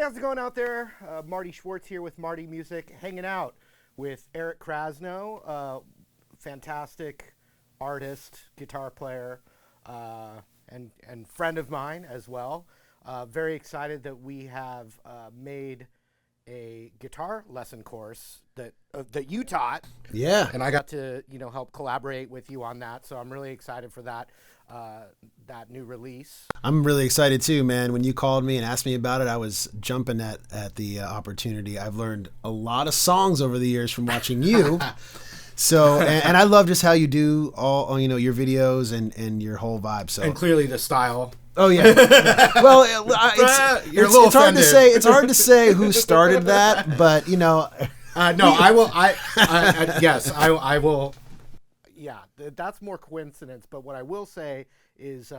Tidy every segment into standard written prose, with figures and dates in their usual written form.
how's it going out there? Marty Schwartz here with Marty Music, hanging out with Eric Krasno, fantastic artist, guitar player, and friend of mine as well. Very excited that we have made a guitar lesson course that you taught. Yeah. And I got to help collaborate with you on that, so I'm really excited for that new release. I'm really excited too, man. When you called me and asked me about it, I was jumping at the opportunity. I've learned a lot of songs over the years from watching you. So, and I love just how you do all your videos and your whole vibe. So, And clearly the style. oh yeah. Well, it's hard to say. It's hard to say who started that, but No, I will. Yes, I will. Yeah, that's more coincidence. But what I will say is,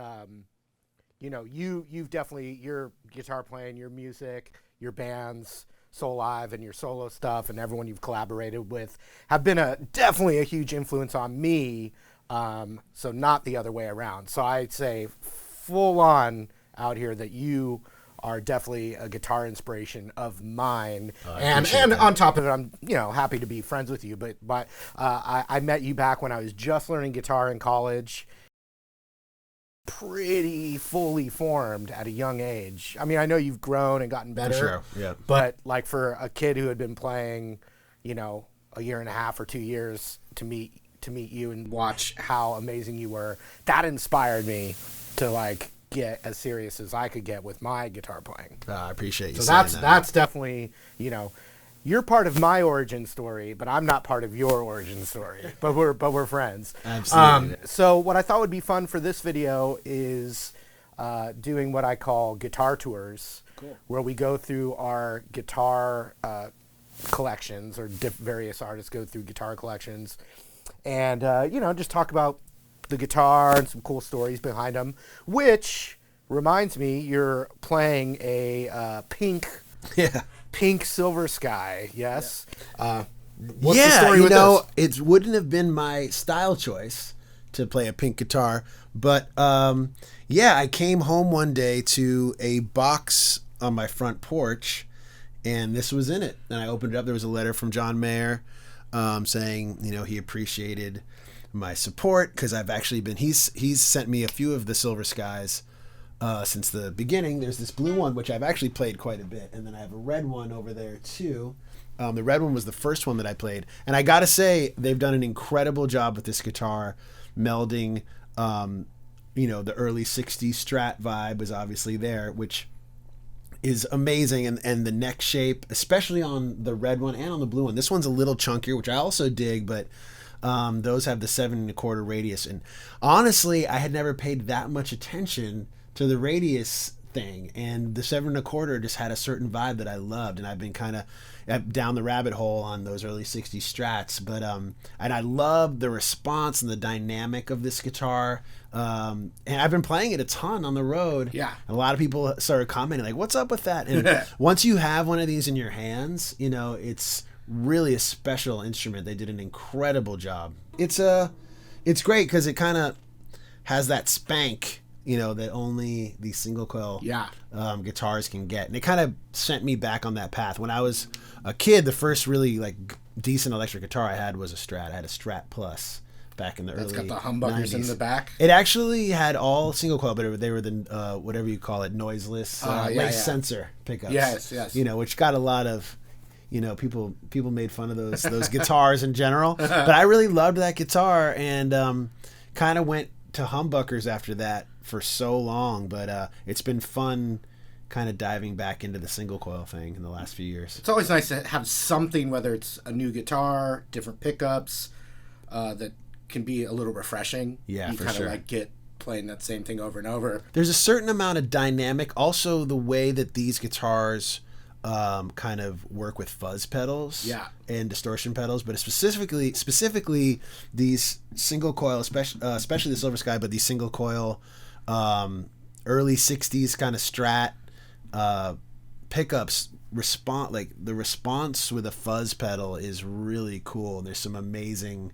you've definitely, your guitar playing, your music, your bands, Soul Live, and your solo stuff, and everyone you've collaborated with have been definitely a huge influence on me. So not the other way around. So I'd say full on out here that you are definitely a guitar inspiration of mine, and on top of it, I'm happy to be friends with you. But I met you back when I was just learning guitar in college, pretty fully formed at a young age. I mean, I know you've grown and gotten better, sure, yeah. But like for a kid who had been playing, a year and a half or 2 years to meet you and watch how amazing you were, that inspired me to get as serious as I could get with my guitar playing. I appreciate you. So that's definitely, you're part of my origin story, but I'm not part of your origin story. But we're friends. Absolutely. So what I thought would be fun for this video is doing what I call guitar tours, cool, where we go through our guitar collections, or various artists go through guitar collections, and just talk about the guitar and some cool stories behind them, which reminds me, you're playing a pink Silver Sky. Yes. Yeah. What's the story with this? It wouldn't have been my style choice to play a pink guitar, but I came home one day to a box on my front porch, and this was in it. And I opened it up. There was a letter from John Mayer saying, he appreciated my support, because I've actually been, he's sent me a few of the Silver Skies since the beginning. There's this blue one, which I've actually played quite a bit, and then I have a red one over there too. The red one was the first one that I played, and I gotta say, they've done an incredible job with this guitar, melding the early 60s Strat vibe is obviously there, which is amazing, and the neck shape, especially on the red one and on the blue one. This one's a little chunkier, which I also dig, but those have the 7 1/4 radius, and honestly, I had never paid that much attention to the radius thing, and the 7 1/4 just had a certain vibe that I loved, and I've been kind of down the rabbit hole on those early 60s Strats, but and I love the response and the dynamic of this guitar, and I've been playing it a ton on the road. Yeah, a lot of people started commenting like, what's up with that? And once you have one of these in your hands, it's really a special instrument. They did an incredible job. It's great because it kind of has that spank, that only these single coil guitars can get, and it kind of sent me back on that path. When I was a kid, the first really decent electric guitar I had was a Strat. I had a Strat Plus back in the early 90s. It's got the humbuckers in the back. It actually had all single coil, but they were the whatever you call it, noiseless lace sensor pickups. Yes. Which got a lot of people made fun of those guitars in general, but I really loved that guitar, and kind of went to humbuckers after that for so long. But it's been fun kind of diving back into the single coil thing in the last few years. It's always nice to have something, whether it's a new guitar, different pickups, that can be a little refreshing. Yeah, you for kind of sure. get playing that same thing over and over. There's a certain amount of dynamic, also the way that these guitars kind of work with fuzz pedals and distortion pedals, but specifically these single coil, especially the Silver Sky, but these single coil early 60s kind of Strat pickups the response with a fuzz pedal is really cool. There's some amazing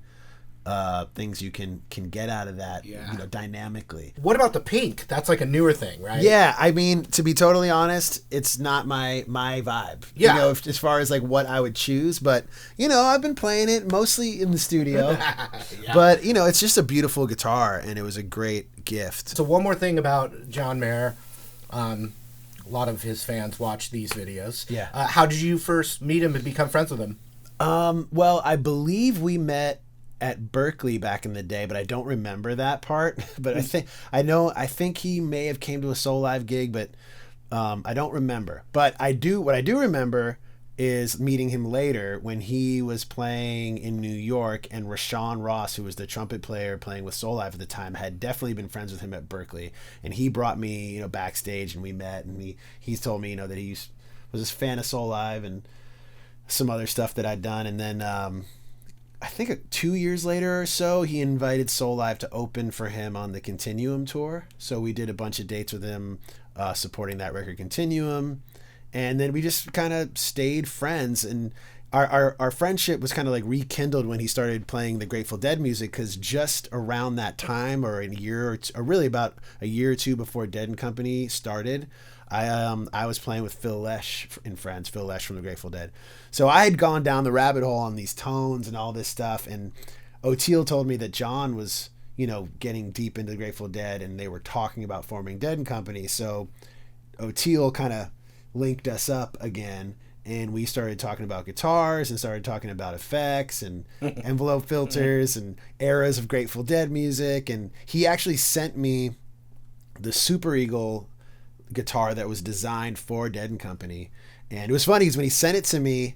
things you can get out of that, dynamically. What about the pink? That's like a newer thing, right? Yeah, I mean, to be totally honest, it's not my vibe. Yeah. As far as like what I would choose, but I've been playing it mostly in the studio. Yeah. But it's just a beautiful guitar, and it was a great gift. So one more thing about John Mayer. A lot of his fans watch these videos. Yeah. How did you first meet him and become friends with him? Well, I believe we met at Berkeley back in the day, but I don't remember that part. But I think he may have came to a Soul Live gig, but I don't remember. But what I do remember is meeting him later when he was playing in New York, and Rashawn Ross, who was the trumpet player playing with Soul Live at the time, had definitely been friends with him at Berkeley, and he brought me backstage, and we met, and he's told me that he was a fan of Soul Live and some other stuff that I'd done. And then I think 2 years later or so, he invited Soul Live to open for him on the Continuum tour. So we did a bunch of dates with him, supporting that record Continuum. And then we just kind of stayed friends. And our friendship was kind of like rekindled when he started playing the Grateful Dead music, because just around that time, or a year or really about a year or two before Dead and Company started, I was playing with Phil Lesh in Friends, Phil Lesh from the Grateful Dead. So I had gone down the rabbit hole on these tones and all this stuff, and O'Teal told me that John was, getting deep into the Grateful Dead, and they were talking about forming Dead and Company. So O'Teal kind of linked us up again, and we started talking about guitars and started talking about effects and envelope filters and eras of Grateful Dead music. And he actually sent me the Super Eagle guitar that was designed for Dead and Company. And it was funny because when he sent it to me,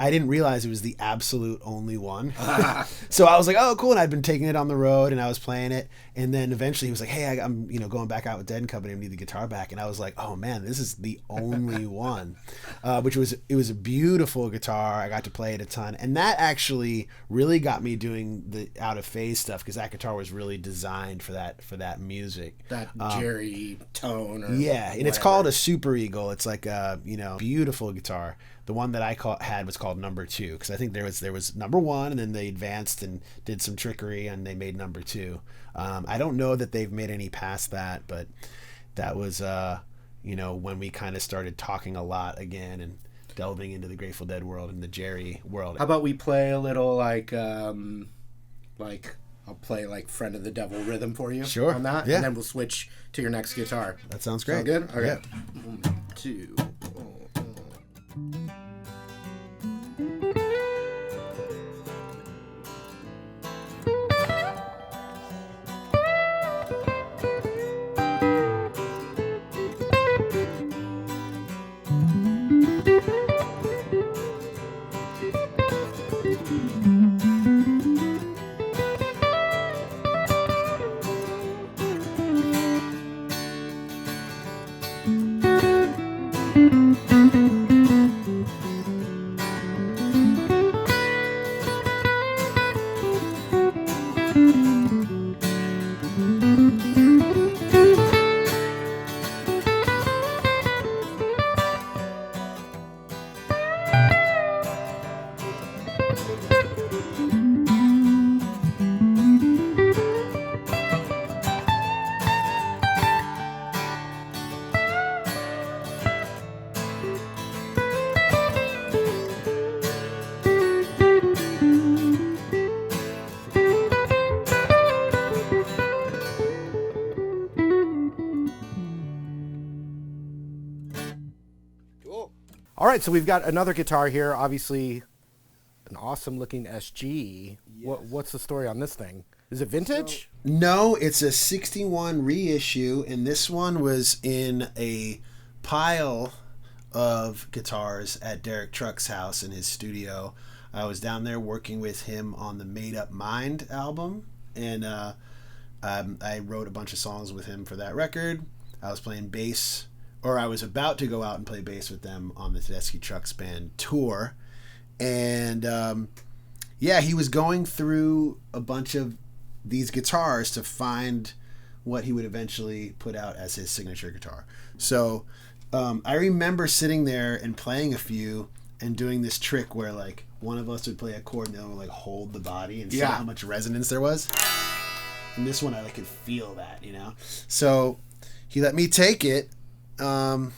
I didn't realize it was the absolute only one. So I was like, oh, cool. And I'd been taking it on the road and I was playing it. And then eventually he was like, hey, I'm going back out with Dead and Company. I need the guitar back. And I was like, oh man, this is the only one, it was a beautiful guitar. I got to play it a ton. And that actually really got me doing the Out of Phase stuff, because that guitar was really designed for that music. That Jerry tone. Or yeah. And whatever. It's called a Super Eagle. It's like a, beautiful guitar. The one that I had was called Number 2, because I think there was Number 1, and then they advanced and did some trickery, and they made Number 2. I don't know that they've made any past that, but that was when we kind of started talking a lot again and delving into the Grateful Dead world and the Jerry world. How about we play a little like I'll play like Friend of the Devil rhythm for you. Sure. On that, yeah. and then we'll switch to your next guitar. That sounds great. Sound good? Okay. Yeah. 1, 2. All right, so we've got another guitar here. Obviously, an awesome-looking SG. Yes. What's the story on this thing? Is it vintage? No, it's a 61 reissue, and this one was in a pile of guitars at Derek Truck's house in his studio. I was down there working with him on the Made Up Mind album, and I wrote a bunch of songs with him for that record. I was playing bass, or I was about to go out and play bass with them on the Tedeschi Trucks Band tour. And he was going through a bunch of these guitars to find what he would eventually put out as his signature guitar. So I remember sitting there and playing a few and doing this trick where, like, one of us would play a chord and the other would like hold the body and see Yeah. how much resonance there was. And this one I like could feel that, you know. So he let me take it, and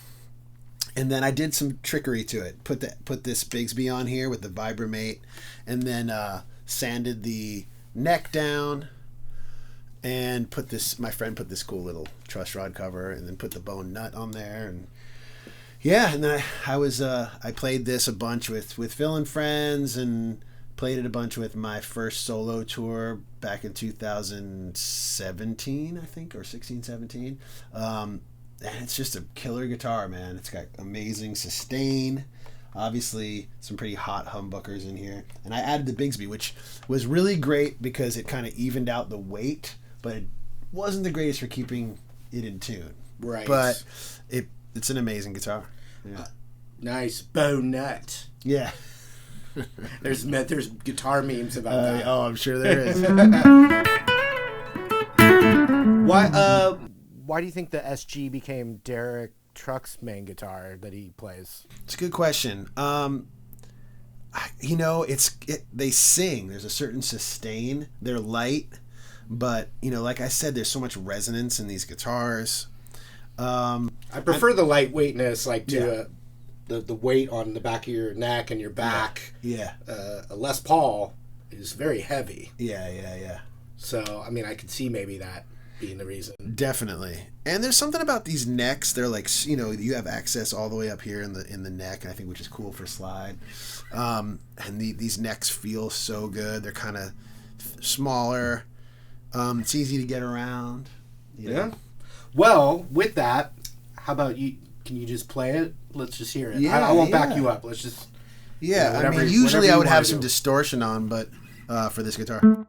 then I did some trickery to it. Put this Bigsby on here with the Vibramate, and then sanded the neck down, and my friend put this cool little truss rod cover, and then put the bone nut on there, and yeah, and then I played this a bunch with Phil and friends, and played it a bunch with my first solo tour back in 2017, I think, or 16, 17. And it's just a killer guitar, man. It's got amazing sustain. Obviously, some pretty hot humbuckers in here. And I added the Bigsby, which was really great because it kind of evened out the weight, but it wasn't the greatest for keeping it in tune. Right. But it's an amazing guitar. Yeah. Nice bone nut. Yeah. There's guitar memes about that. Oh, I'm sure there is. Why do you think the SG became Derek Truck's main guitar that he plays? It's a good question. They sing. There's a certain sustain. They're light, but like I said, there's so much resonance in these guitars. I prefer the lightweightness, like to the weight on the back of your neck and your back. Yeah. A Les Paul is very heavy. Yeah. So, I mean, I could see maybe that being the reason. Definitely. And there's something about these necks. They're like, you have access all the way up here in the neck, I think, which is cool for slide. And these necks feel so good. They're kind of smaller. It's easy to get around. Yeah. Well, with that, how about you? Can you just play it? Let's just hear it. Yeah, I won't back you up. Let's just. Yeah, whatever, I mean, usually I would have some do. distortion on, but for this guitar.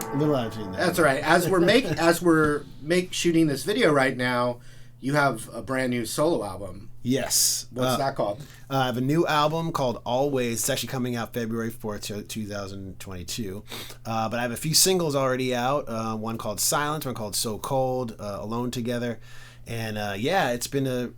A little out of tune there. That's all right. As we're shooting this video right now, you have a brand new solo album. Yes. What's that called? I have a new album called Always. It's actually coming out February 4th, 2022. But I have a few singles already out. One called Silence, one called So Cold, Alone Together. And it's been a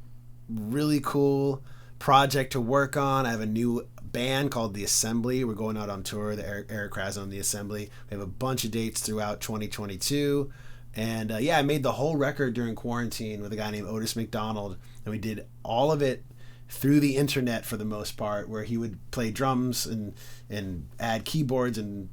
really cool project to work on. I have a new band called The Assembly. We're going out on tour, the Eric Krasno and The Assembly. We have a bunch of dates throughout 2022. And I made the whole record during quarantine with a guy named Otis McDonald, and we did all of it through the internet for the most part, where he would play drums and add keyboards and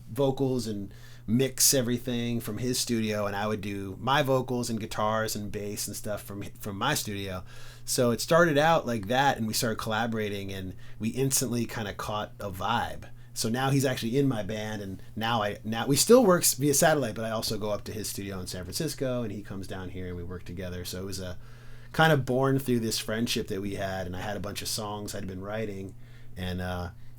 vocals and mix everything from his studio, and I would do my vocals and guitars and bass and stuff from my studio. So it started out like that, and we started collaborating, and we instantly kind of caught a vibe. So now he's actually in my band, and now we still work via satellite, but I also go up to his studio in San Francisco, and he comes down here, and we work together. So it was a kind of born through this friendship that we had, and I had a bunch of songs I'd been writing, and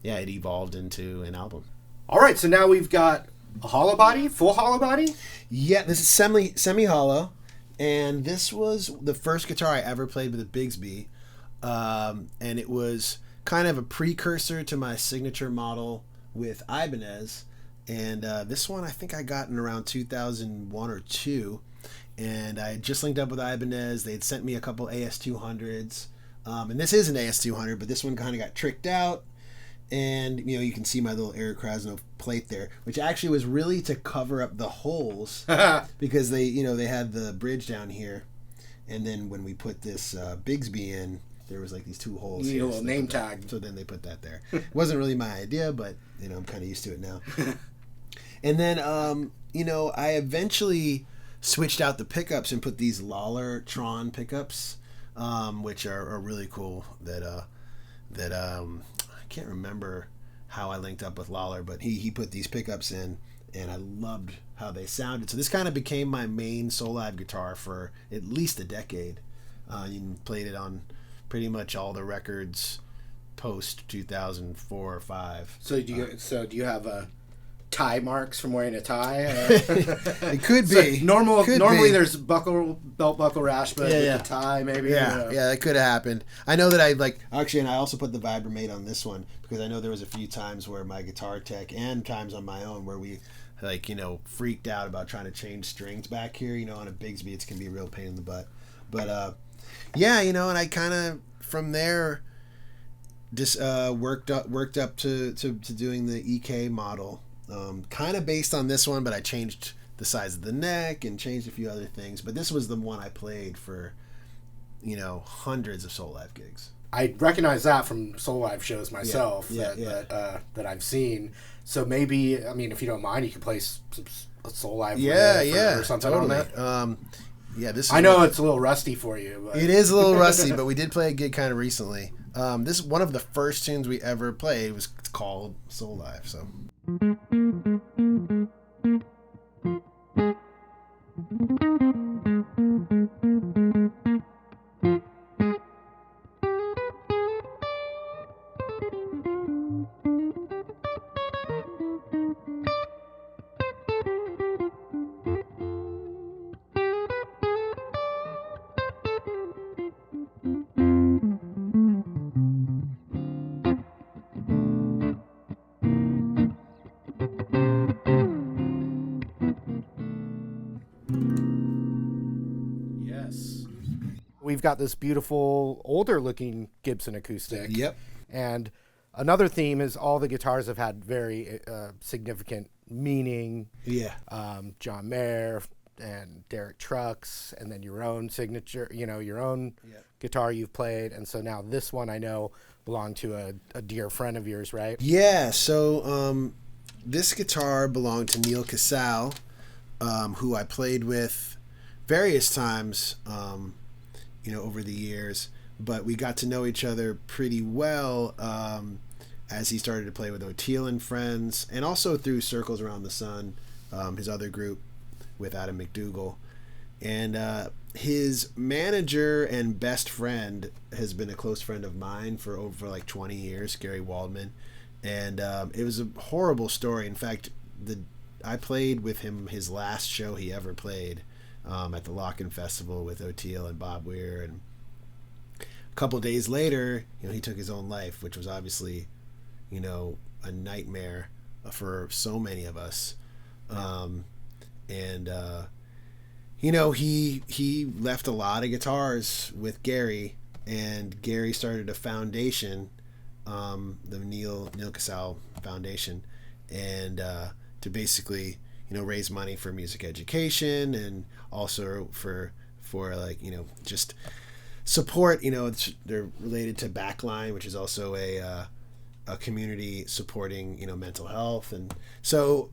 it evolved into an album. All right, so now we've got a hollow body, full hollow body. Yeah, this is semi hollow, and this was the first guitar I ever played with a Bigsby, and it was kind of a precursor to my signature model with Ibanez, and this one I think I got in around 2001 or 2, and I had just linked up with Ibanez. They had sent me a couple AS200s, and this is an AS200, but this one kind of got tricked out, and you can see my little Eric Krasno plate there, which actually was really to cover up the holes because they had the bridge down here, and then when we put this Bigsby in, there was like these two holes. You need a little name tag. So then they put that there. It wasn't really my idea, but I'm kind of used to it now. And then I eventually switched out the pickups and put these Lawler Tron pickups, which are really cool. That I can't remember how I linked up with Lawler, but he put these pickups in, and I loved how they sounded. So this kind of became my main solo guitar for at least a decade. You played it on pretty much all the records post 2004 or 5. So do you have tie marks from wearing a tie. It could be. So normally be. there's belt buckle rash, but with the tie maybe. Yeah, that could have happened. I know that and I also put the Vibramate on this one because I know there was a few times where my guitar tech and times on my own where we freaked out about trying to change strings back here. On a Bigsby, it can be a real pain in the butt. But and I kind of from there just worked up to doing the EK model. Kind of based on this one, but I changed the size of the neck and changed a few other things. But this was the one I played for, hundreds of Soul Live gigs. I recognize that from Soul Live shows myself that I've seen. So maybe, if you don't mind, you could play some Soul Live or something totally. on that. This. I know it's a little rusty for you. But. It is a little rusty, but we did play a gig kind of recently. This is one of the first tunes we ever played. Was called Soul Live. So. We've got this beautiful, older-looking Gibson acoustic. Yep. And another theme is all the guitars have had very significant meaning. Yeah. John Mayer and Derek Trucks, and then your own signature, your own guitar you've played. And so now this one I know belonged to a dear friend of yours, right? Yeah. So this guitar belonged to Neal Casal, who I played with various times. Over the years, but we got to know each other pretty well as he started to play with O'Teal and Friends, and also through Circles Around the Sun, his other group with Adam McDougall. And his manager and best friend has been a close friend of mine for over 20 years, Gary Waldman. And it was a horrible story. In fact, I played with him his last show he ever played. At the Lock-In Festival with O'Teal and Bob Weir, and a couple of days later, he took his own life, which was obviously, a nightmare for so many of us. He left a lot of guitars with Gary, and Gary started a foundation, the Neal Casal Foundation, and to basically raise money for music education and also for just support. They're related to Backline, which is also a community supporting mental health. And so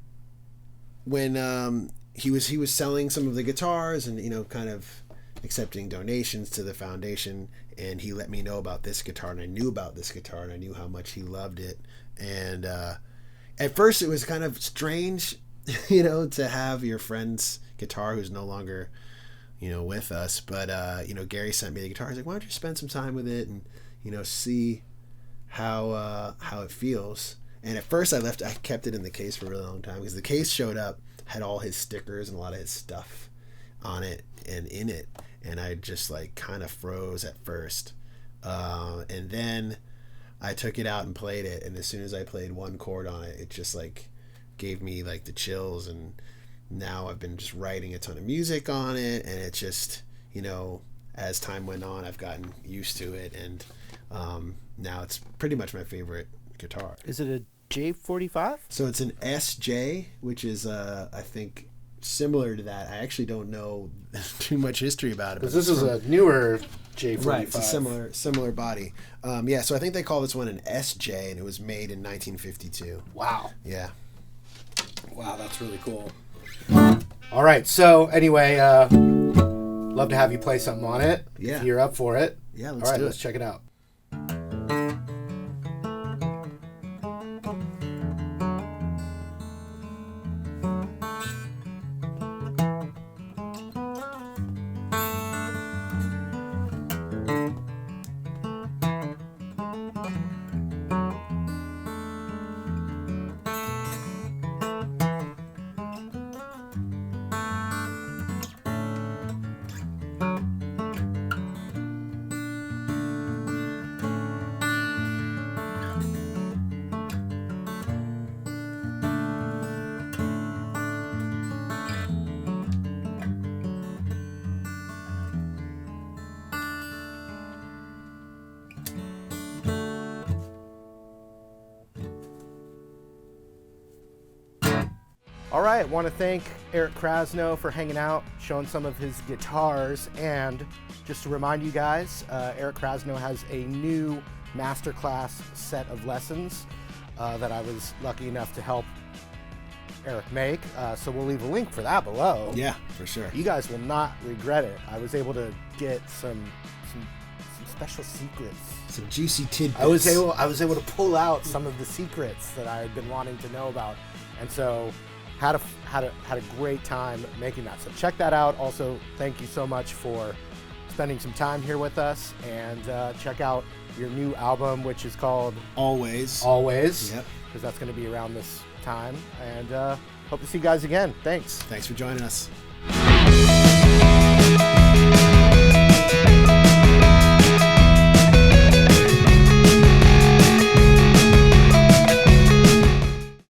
when he was selling some of the guitars and kind of accepting donations to the foundation, and he let me know about this guitar, and I knew about this guitar, and I knew how much he loved it. And at first it was kind of strange to have your friend's guitar who's no longer, with us. But, Gary sent me the guitar. He's like, why don't you spend some time with it and, see how it feels. And at first I kept it in the case for a really long time because the case showed up, had all his stickers and a lot of his stuff on it and in it. And I just kind of froze at first. And then I took it out and played it. And as soon as I played one chord on it, it just gave me the chills, and now I've been just writing a ton of music on it, and it just as time went on I've gotten used to it, and now it's pretty much my favorite guitar. Is it a J45? So it's an SJ, which is I think similar to that. I actually don't know too much history about it because this is a newer J45. Right, it's a similar body. So I think they call this one an SJ, and it was made in 1952. Wow. Yeah. Wow, that's really cool. All right, so anyway, love to have you play something on it. Yeah. If you're up for it. Yeah, All right, let's check it out. All right, want to thank Eric Krasno for hanging out, showing some of his guitars, and just to remind you guys, Eric Krasno has a new masterclass set of lessons that I was lucky enough to help Eric make, so we'll leave a link for that below. Yeah, for sure. You guys will not regret it. I was able to get some special secrets. Some juicy tidbits. I was able to pull out some of the secrets that I had been wanting to know about, and so had a great time making that. So check that out. Also, thank you so much for spending some time here with us, and check out your new album, which is called Always. Always. Yep. Because that's going to be around this time, and hope to see you guys again. Thanks. Thanks for joining us.